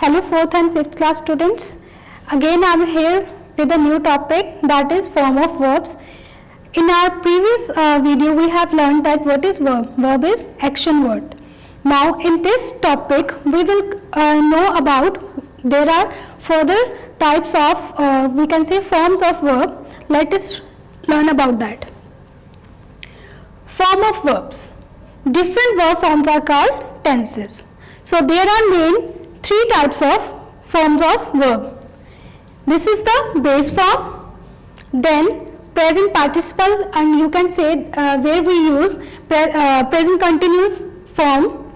Hello 4th and 5th class students. Again I am here with a new topic, that is form of verbs. In our previous video we have learned that what is verb. Verb is action word. Now in this topic we will know about there are further types of we can say forms of verb. Let us learn about that. Form of verbs. Different verb forms are called tenses. So there are main three types of forms of verb. This is the base form, then present participle, and you can say where we use present continuous form,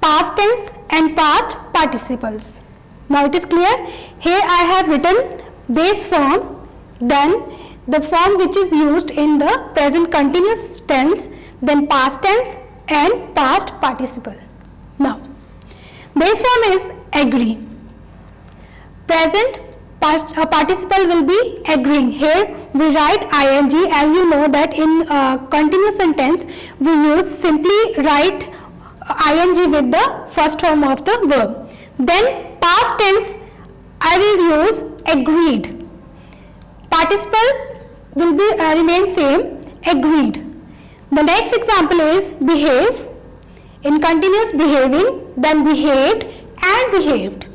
past tense and past participles. Now it is clear. Here I have written base form, then the form which is used in the present continuous tense, then past tense and past participle. Now base form is agree. Present participle will be agreeing. Here we write ing, as you know that in continuous sentence we use simply write ing with the first form of the verb. Then past tense I will use agreed. Participle will be remain same, agreed. The next example is behave. In continuous behaving, then behaved and behaved.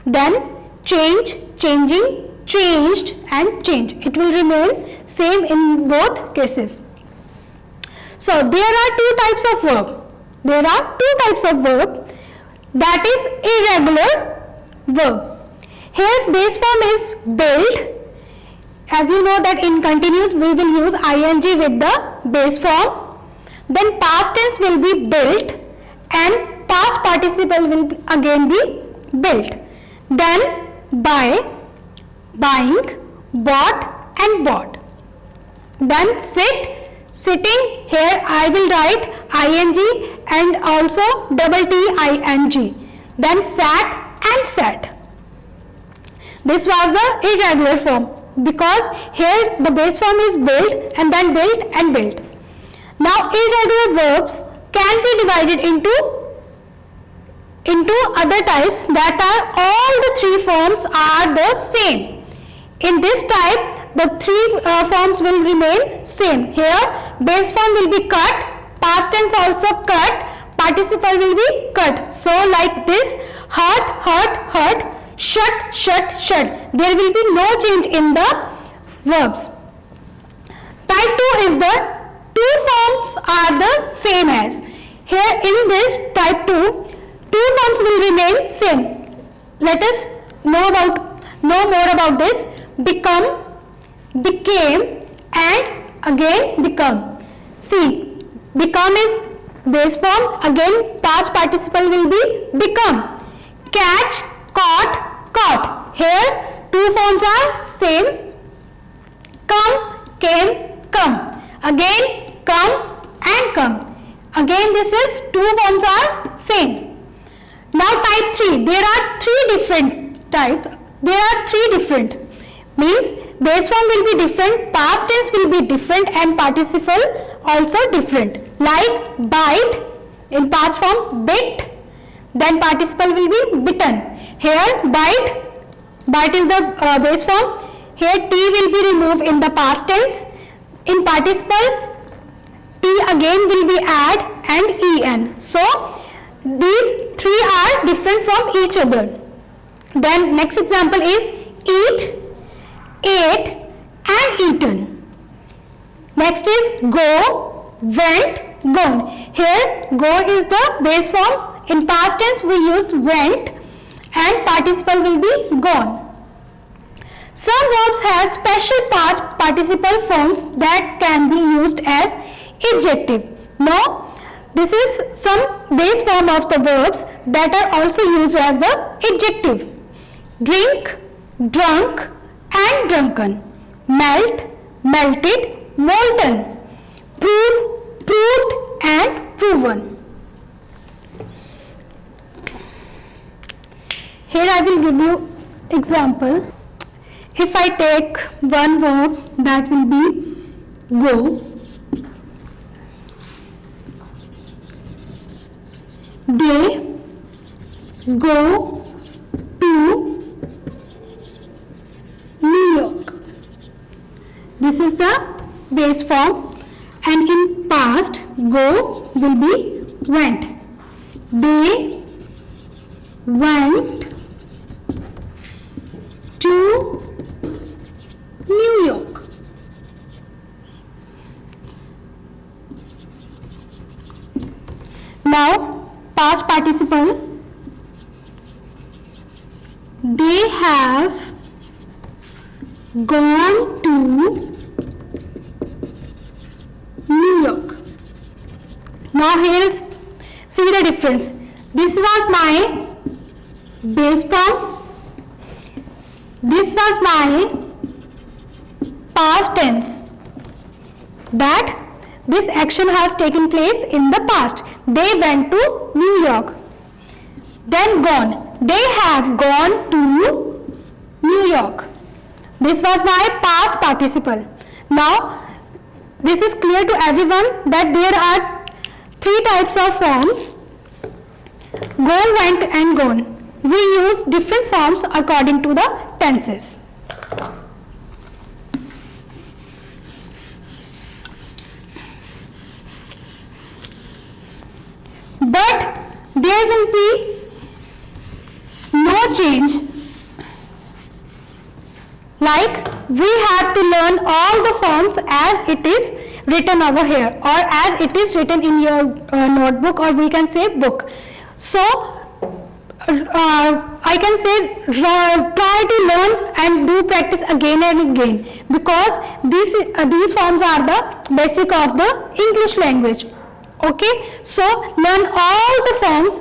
Then change, changing, changed and change. It will remain same in both cases. So there are two types of verb. There are two types of verb, that is irregular verb. Here base form is build. As you know that in continuous we will use ing with the base form. Then past tense will be built and past participle will again be built. Then buy, buying, bought and bought. Then sit, sitting. Here I will write ing and also double ting. Then sat and sat. This was the irregular form, because here the base form is built and then built and built. Now irregular verbs can be divided into other types, that are all the three forms are the same. In this type the three forms will remain same. Here base form will be cut, past tense also cut, participle will be cut. So like this, hurt, hurt, hurt, shut, shut, shut. There will be no change in the verbs. Type 2 is the two forms are the same as. Here in this type 2, two forms will remain same. Let us know more about this. Become, became and again become. See, become is base form, again past participle will be become. Catch, caught, caught. Here two forms are same. Come, came, come. Again come and come. Again this is two forms are same. Now type 3, there are three different type. There are three different. Means base form will be different, past tense will be different and participle also different. Like bite, in past form bit, then participle will be bitten. Here bite is the base form. Here t will be removed in the past tense. In participle t again will be add and en. So these three are different from each other. Then next example is eat, ate and eaten. Next is go, went, gone. Here go is the base form. In past tense we use went and participle will be gone. Some verbs have special past participle forms that can be used as adjective. Now this is some base form of the verbs that are also used as the adjective. Drink, drunk and drunken. Melt, melted, molten. Prove, proved and proven. Here I will give you example. If I take one verb, that will be go. They go to This is the base form, and in past go will be went. They went to New York. Now past participle, they have gone to New York. Now here is, see the difference. This was my base form, this was my past tense, that this action has taken place in the past. They went to New York. Then gone, they have gone to New York. This was my past participle. Now this is clear to everyone that there are three types of forms: go, went and gone. We use different forms according to the tenses. But there will be no change. Like we have to learn all the forms as it is written over here, or as it is written in your notebook, or we can say book. So I can say try to learn and do practice again and again, because these forms are the basic of the English language. Okay, so learn all the forms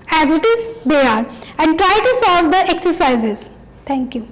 as it is they are, and try to solve the exercises. Thank you.